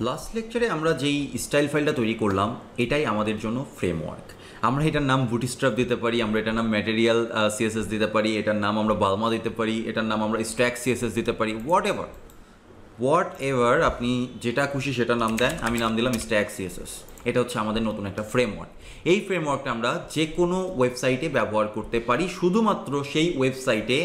Last লেকচারে আমরা যেই স্টাইল ফাইলটা তৈরি করলাম এটাই আমাদের জন্য ফ্রেমওয়ার্ক। আমরা এটার নাম বুটস্ট্র্যাপ দিতে পারি, আমরা এটার নাম ম্যাটেরিয়াল সিএসএস দিতে পারি, এটার নাম আমরা বালমা দিতে পারি, এটার নাম আমরা স্ট্যাক সিএসএস দিতে পারি, হোয়াট এভার আপনি যেটা খুশি সেটা নাম দেন। আমি নাম দিলাম স্ট্যাক সিএসএস। এটা হচ্ছে আমাদের নতুন একটা ফ্রেমওয়ার্ক। এই ফ্রেমওয়ার্কটা আমরা যে কোনো ওয়েবসাইটে ব্যবহার করতে পারি, শুধুমাত্র সেই ওয়েবসাইটে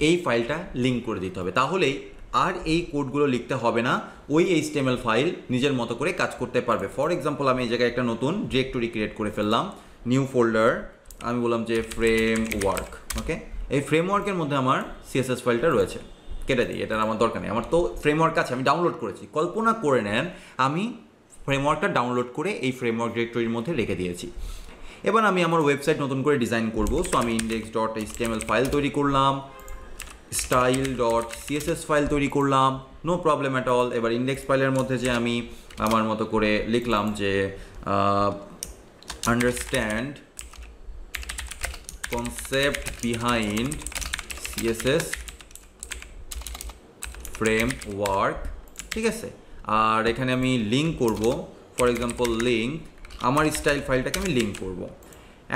এই ফাইলটা লিঙ্ক করে দিতে হবে, তাহলেই আর এই কোডগুলো লিখতে হবে না, ওই HTML ফাইল নিজের মতো করে কাজ করতে পারবে। ফর এক্সাম্পল আমি এই জায়গায় একটা নতুন ডিরেক্টরি ক্রিয়েট করে ফেললাম, নিউ ফোল্ডার, আমি বললাম যে ফ্রেমওয়ার্ক। ওকে, এই ফ্রেমওয়ার্কের মধ্যে আমার সিএসএস ফাইলটা রয়েছে, কেটে দিই, এটার আমার দরকার নেই। আমার তো ফ্রেমওয়ার্ক আছে, আমি ডাউনলোড করেছি। কল্পনা করে নেন আমি ফ্রেমওয়ার্কটা ডাউনলোড করে এই ফ্রেমওয়ার্ক ডিরেক্টরির মধ্যে রেখে দিয়েছি। এবার আমি আমার ওয়েবসাইট নতুন করে ডিজাইন করব। সো আমি index.html ফাইল তৈরি করলাম, style.css ফাইল তৈরি করলাম, নো প্রবলেম অ্যাট অল। এবার ইন্ডেক্স ফাইলের মধ্যে যে আমি আমার মতো করে লিখলাম যে understand concept behind CSS framework, ঠিক আছে। আর এখানে আমি লিঙ্ক করব, ফর এক্সাম্পল লিঙ্ক, আমার স্টাইল ফাইলটাকে আমি লিঙ্ক করব।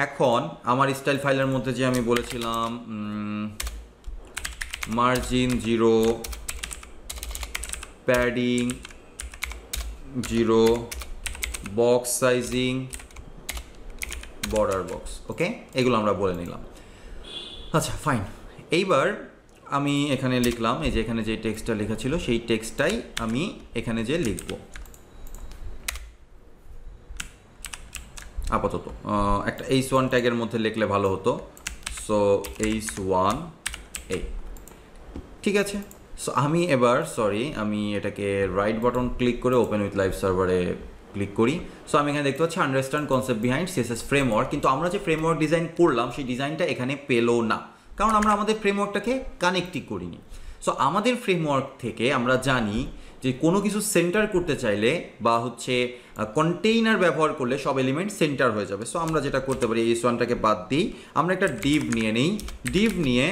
এখন আমার স্টাইল ফাইলের মধ্যে যে আমি বলেছিলাম margin 0, padding 0, box sizing, border box, okay, এগুলো আমরা বলে নিলাম। আচ্ছা ফাইন, এইবার আমি এখানে লিখলাম, এই যে এখানে যে টেক্সটটা লেখা ছিল সেই টেক্সটটাই আমি এখানে যে লিখব আপাতত। একটা h1 ট্যাগের মধ্যে লিখলে ভালো হতো। সো h1 এই, ঠিক আছে। সো আমি এবার আমি এটাকে রাইট বাটন ক্লিক করে ওপেন উইথ লাইভ সার্ভারে ক্লিক করি। সো আমি এখানে দেখতে পাচ্ছি understand concept behind CSS framework, কিন্তু আমরা যে ফ্রেমওয়ার্ক ডিজাইন করলাম সেই ডিজাইনটা এখানে পেলো না, কারণ আমরা আমাদের ফ্রেমওয়ার্কটাকে কানেক্টই করিনি। সো আমাদের ফ্রেমওয়ার্ক থেকে আমরা জানি যে কোনো কিছু সেন্টার করতে চাইলে বা হচ্ছে কন্টেইনার ব্যবহার করলে সব এলিমেন্ট সেন্টার হয়ে যাবে। সো আমরা যেটা করতে পারি, এই ওয়ানটাকে বাদ দিই, আমরা একটা ডিভ নিয়ে নিই। ডিভ নিয়ে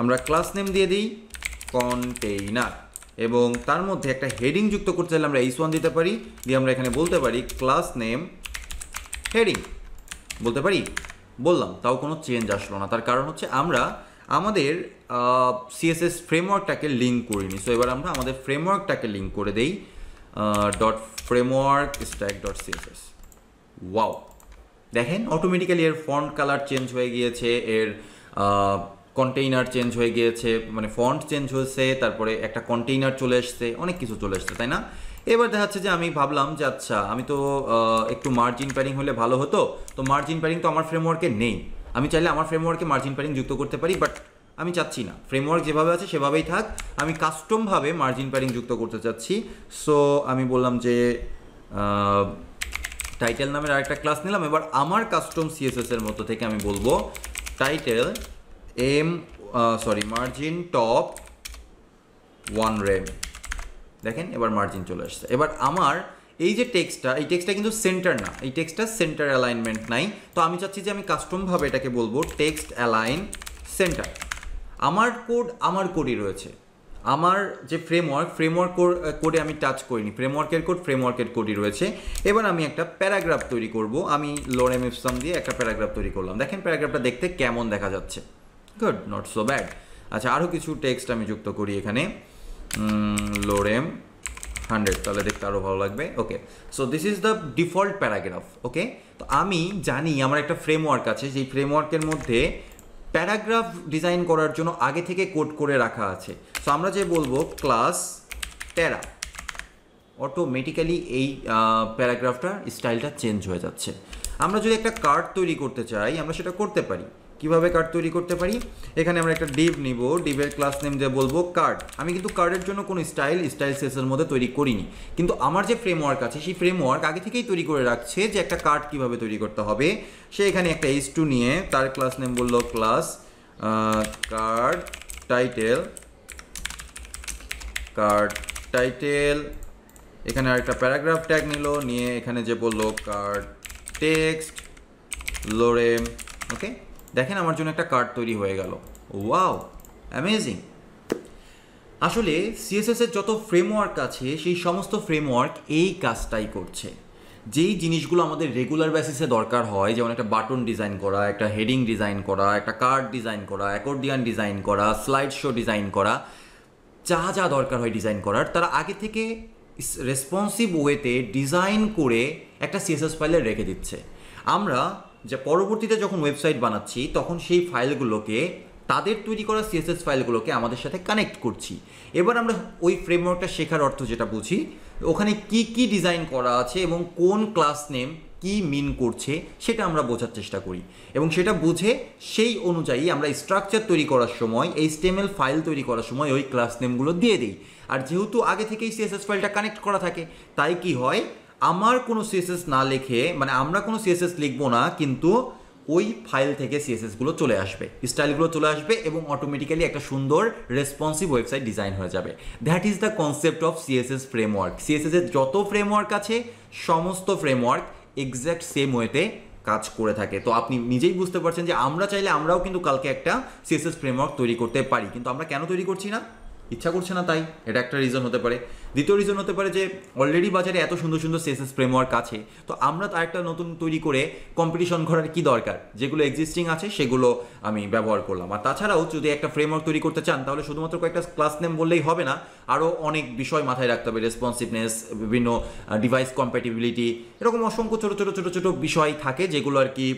আমরা ক্লাস নেম দিয়ে দিই কন্টেইনার, এবং তার মধ্যে একটা হেডিং যুক্ত করতে চাইলে আমরা h1 দিতে পারি, দিয়ে আমরা এখানে বলতে পারি ক্লাস নেম হেডিং বলতে পারি। বললাম, তাও কোনো চেঞ্জ আসলো না। তার কারণ হচ্ছে আমরা আমাদের CSS ফ্রেমওয়ার্কটাকে লিঙ্ক করিনি। সো এবার আমরা আমাদের ফ্রেমওয়ার্কটাকে লিঙ্ক করে দেই dot framework stack dot CSS। Wow, দেখেন অটোমেটিক্যালি এর ফন্ট কালার চেঞ্জ হয়ে গিয়েছে, এর কন্টেইনার চেঞ্জ হয়ে গিয়েছে, মানে ফন্ট চেঞ্জ হয়েছে, তারপরে একটা কন্টেইনার চলে এসছে, অনেক কিছু চলে এসছে, তাই না? এবার দেখা যাচ্ছে যে আমি ভাবলাম যে আচ্ছা আমি তো একটু মার্জিন প্যাডিং হলে ভালো হতো। তো মার্জিন প্যাডিং তো আমার ফ্রেমওয়ার্কে নেই, আমি চাইলে আমার ফ্রেমওয়ার্কে মার্জিন প্যাডিং যুক্ত করতে পারি, বাট আমি চাচ্ছি না, ফ্রেমওয়ার্ক যেভাবে আছে সেভাবেই থাক, আমি কাস্টমভাবে মার্জিন প্যাডিং যুক্ত করতে চাচ্ছি। সো আমি বললাম যে টাইটেল নামের আরেকটা ক্লাস নিলাম। এবার আমার কাস্টম CSS এর মতো থেকে আমি বলবো টাইটেল মার্জিন টপ 1 রেম। দেখেন এবার মার্জিন চলে আসছে। এবার আমার এই যে টেক্সটটা কিন্তু সেন্টার না, এই টেক্সটটা সেন্টার অ্যালাইনমেন্ট নাই। তো আমি চাচ্ছি যে আমি কাস্টমভাবে এটাকে বলবো টেক্সট অ্যালাইন সেন্টার। আমার কোডই রয়েছে, আমার যে ফ্রেমওয়ার্ক কোডে আমি টাচ করিনি, ফ্রেমওয়ার্কের কোডই রয়েছে। এবার আমি একটা প্যারাগ্রাফ তৈরি করব। আমি লোরেম ইপসাম দিয়ে একটা প্যারাগ্রাফ তৈরি করলাম। দেখেন প্যারাগ্রাফটা দেখতে কেমন দেখা যাচ্ছে, গুড, নট সো ব্যাড। আচ্ছা, আরও কিছু টেক্সট আমি যুক্ত করি এখানে, লোরেম 100, তাহলে দেখতে আরও ভালো লাগবে। Okay, so this is the default paragraph. Okay, তো আমি জানি আমার একটা ফ্রেমওয়ার্ক আছে, যেই ফ্রেমওয়ার্কের মধ্যে প্যারাগ্রাফ ডিজাইন করার জন্য আগে থেকে কোড করে রাখা আছে। সো আমরা যে বলবো ক্লাস প্যারা, অটোমেটিক্যালি এই প্যারাগ্রাফটার স্টাইলটা চেঞ্জ হয়ে যাচ্ছে। আমরা যদি একটা কার্ড তৈরি করতে চাই আমরা সেটা করতে পারি। কিভাবে কার্ড তৈরি করতে পারি, এখানে আমরা একটা ডিভ নিব, ডিভের ক্লাস নেম দিয়ে বলবো কার্ড। আমি কিন্তু কার্ডের জন্য কোনো স্টাইল CSS মধ্যে তৈরি করিনি, কিন্তু আমার যে ফ্রেমওয়ার্ক আছে সেই ফ্রেমওয়ার্ক আগে থেকেই তৈরি করে রাখছে যে একটা কার্ড কিভাবে তৈরি করতে হবে। সে এখানে একটা h2 নিয়ে তার ক্লাস নেম বললো ক্লাস কার্ড টাইটেল, এখানে আরেকটা প্যারাগ্রাফ ট্যাগ নিয়ে এখানে যে বললো কার্ড টেক্সট লোরেম। ওকে, দেখেন আমার জন্য একটা কার্ড তৈরি হয়ে গেল। Wow, amazing. আসলে সিএসএস এর যত ফ্রেমওয়ার্ক আছে সেই সমস্ত ফ্রেমওয়ার্ক এই কাজটাই করছে। যেই জিনিসগুলো আমাদের রেগুলার বেসিসে দরকার হয়, যেমন একটা বাটন ডিজাইন করা, একটা হেডিং ডিজাইন করা, একটা কার্ড ডিজাইন করা, অ্যাকর্ডিয়ান ডিজাইন করা, স্লাইড শো ডিজাইন করা, যা যা দরকার হয় ডিজাইন করার, তারা আগে থেকে রেসপন্সিভ ওয়েতে ডিজাইন করে একটা সিএসএস ফাইলে রেখে দিচ্ছে। আমরা যে পরবর্তীতে যখন ওয়েবসাইট বানাচ্ছি তখন সেই ফাইলগুলোকে, তাদের তৈরি করা সিএসএস ফাইলগুলোকে আমাদের সাথে কানেক্ট করছি। এবার আমরা ওই ফ্রেমওয়ার্কটা শেখার অর্থ যেটা বুঝি, ওখানে কি কি ডিজাইন করা আছে এবং কোন ক্লাস নেম কি মিন করছে সেটা আমরা বোঝার চেষ্টা করি, এবং সেটা বুঝে সেই অনুযায়ী আমরা স্ট্রাকচার তৈরি করার সময়, HTML ফাইল তৈরি করার সময় ওই ক্লাস নেমগুলো দিয়ে দিই। আর যেহেতু আগে থেকেই সিএসএস ফাইলটা কানেক্ট করা থাকে, তাই কি হয়, আমার কোনো সিএসএস না লিখে, মানে আমরা কোনো সিএসএস লিখবো না, কিন্তু ওই ফাইল থেকে সিএসএসগুলো চলে আসবে, স্টাইলগুলো চলে আসবে এবং অটোমেটিক্যালি একটা সুন্দর রেসপন্সিভ ওয়েবসাইট ডিজাইন হয়ে যাবে। That is the concept of CSS framework. CSS এর যত ফ্রেমওয়ার্ক আছে সমস্ত ফ্রেমওয়ার্ক এক্স্যাক্ট সেম ওয়েতে কাজ করে থাকে। তো আপনি নিজেই বুঝতে পারছেন যে আমরা চাইলে আমরাও কিন্তু কালকে একটা সিএসএস ফ্রেমওয়ার্ক তৈরি করতে পারি, কিন্তু আমরা কেন তৈরি করছি না? ইচ্ছা করছে না, তাই এটা একটা রিজন হতে পারে। দ্বিতীয় রিজন হতে পারে যে অলরেডি বাজারে এত সুন্দর সুন্দর সিএসএস ফ্রেমওয়ার্ক আছে, তো আমরা তো একটা নতুন তৈরি করে কম্পিটিশন করার কি দরকার? যেগুলো এক্সিস্টিং আছে সেগুলো আমি ব্যবহার করলাম। আর তাছাড়াও যদি একটা ফ্রেমওয়ার্ক তৈরি করতে চান তাহলে শুধুমাত্র কয়েকটা ক্লাস নেম বললেই হবে না, আরও অনেক বিষয় মাথায় রাখতে হবে। রেসপন্সিভনেস, বিভিন্ন ডিভাইস কম্প্যাটিবিলিটি, এরকম অসংখ্য ছোটো ছোটো ছোটো ছোটো বিষয় থাকে যেগুলো আর কি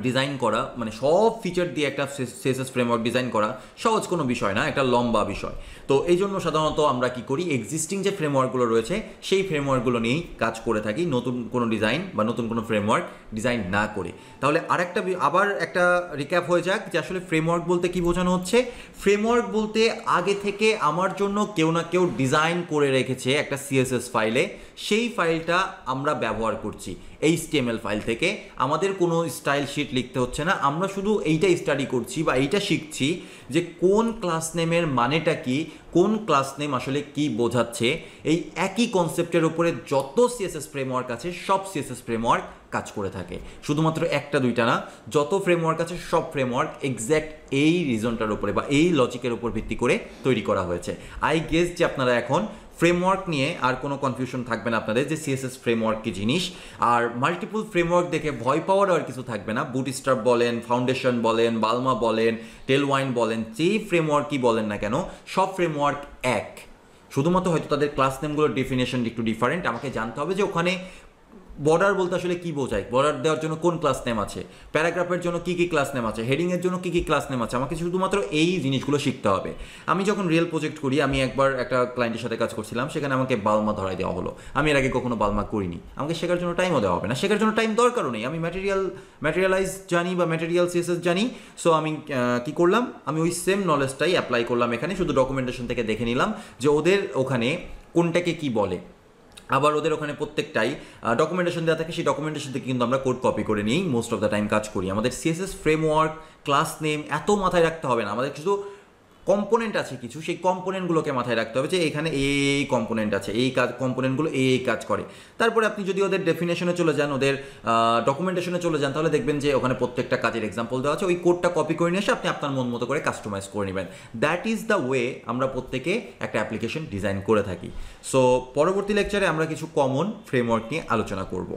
ডিজাইন করা, মানে সব ফিচার দিয়ে একটা সিএসএস ফ্রেমওয়ার্ক ডিজাইন করা সহজ কোনো বিষয় না, একটা লম্বা বিষয়। তো এই জন্য সাধারণত আমরা কি করি, এক্সিস্টিং যে ফ্রেমওয়ার্কগুলো রয়েছে সেই ফ্রেমওয়ার্কগুলো নিয়েই কাজ করে থাকি, নতুন কোনো ডিজাইন বা নতুন কোনো ফ্রেমওয়ার্ক ডিজাইন না করে। তাহলে আবার একটা রিক্যাপ হয়ে যাক যে আসলে ফ্রেমওয়ার্ক বলতে কি বোঝানো হচ্ছে। ফ্রেমওয়ার্ক বলতে আগে থেকে আমার জন্য কেউ না কেউ ডিজাইন করে রেখেছে একটা সিএসএস ফাইলে, সেই ফাইলটা আমরা ব্যবহার করছি। HTML ফাইল থেকে আমাদের কোনো স্টাইল শিট লিখতে হচ্ছে না, আমরা শুধু এইটা স্টাডি করছি বা এইটা শিখছি যে কোন ক্লাস নেমের মানেটা কি, কোন ক্লাস নেম আসলে কি বোঝাচ্ছে। এই একই কনসেপ্টের উপরে যত সিএসএস ফ্রেমওয়ার্ক আছে সব সিএসএস ফ্রেমওয়ার্ক কাজ করে থাকে, শুধুমাত্র একটা দুইটা না, যত ফ্রেমওয়ার্ক আছে সব ফ্রেমওয়ার্ক এক্স্যাক্ট এই রিজনটার উপরে বা এই লজিকের উপর ভিত্তি করে তৈরি করা হয়েছে। আই গেস যে আপনারা এখন ফ্রেমওয়ার্ক নিয়ে আর কোনো কনফিউশন থাকবে না আপনাদের, যে সিএসএস ফ্রেমওয়ার্ক কি জিনিস। আর মাল্টিপল ফ্রেমওয়ার্ক দেখে ভয় পাওয়ার আর কিছু থাকবে না। বুটস্ট্র্যাপ বলেন, ফাউন্ডেশন বলেন, বালমা বলেন, টেলওয়াইন বলেন, যেই ফ্রেমওয়ার্কই বলেন না কেন সব ফ্রেমওয়ার্ক এক, শুধুমাত্র হয়তো তাদের ক্লাস নেমগুলোর ডেফিনেশন একটু ডিফারেন্ট। আমাকে জানতে হবে যে ওখানে বর্ডার বলতে আসলে কি বোঝায়, বর্ডার দেওয়ার জন্য কোন ক্লাস নেম আছে, প্যারাগ্রাফের জন্য কি কি ক্লাস নেম আছে, হেডিংয়ের জন্য কি কি ক্লাস নেম আছে, আমাকে শুধুমাত্র এই জিনিসগুলো শিখতে হবে। আমি যখন রিয়েল প্রজেক্ট করি, আমি একবার একটা ক্লায়েন্টের সাথে কাজ করছিলাম, সেখানে আমাকে বালমা ধরাই দেওয়া হলো। আমি এর আগে কখনো বালমা করিনি, আমাকে শেখার জন্য টাইমও দেওয়া হবে না, শেখার জন্য টাইম দরকারও নেই। আমি ম্যাটেরিয়ালাইজ জানি বা ম্যাটেরিয়াল সিএসএস জানি। সো আমি কি করলাম, আমি ওই সেম নলেজটাই অ্যাপ্লাই করলাম এখানে, শুধু ডকুমেন্টেশন থেকে দেখে নিলাম যে ওদের ওখানে কোনটাকে কি বলে। আবার ওদের ওখানে প্রত্যেকটাই ডকুমেন্টেশন দেওয়া থাকে, সেই ডকুমেন্টেশন থেকে কিন্তু আমরা কোড কপি করে নিয়েই মোস্ট অফ দ্য টাইম কাজ করি। আমাদের সিএসএস ফ্রেমওয়ার্ক, ক্লাস নেম এত মাথায় রাখতে হবে না, আমাদের শুধু কম্পোনেন্ট আছে কিছু, সেই কম্পোনেন্টগুলোকে মাথায় রাখতে হবে যে এখানে এই কম্পোনেন্ট আছে, এই কাজ কম্পোনেন্টগুলো এই কাজ করে। তারপরে আপনি যদি ওদের ডেফিনেশনে চলে যান, ওদের ডকুমেন্টেশনে চলে যান, তাহলে দেখবেন যে ওখানে প্রত্যেকটা কাজের এক্সাম্পল দেওয়া আছে, ওই কোডটা কপি করে নিয়ে এসে আপনি আপনার মন মতো করে কাস্টমাইজ করে নেবেন। দ্যাট ইজ দ্য ওয়ে আমরা প্রত্যেকে একটা অ্যাপ্লিকেশন ডিজাইন করে থাকি। সো পরবর্তী লেকচারে আমরা কিছু কমন ফ্রেমওয়ার্ক নিয়ে আলোচনা করব।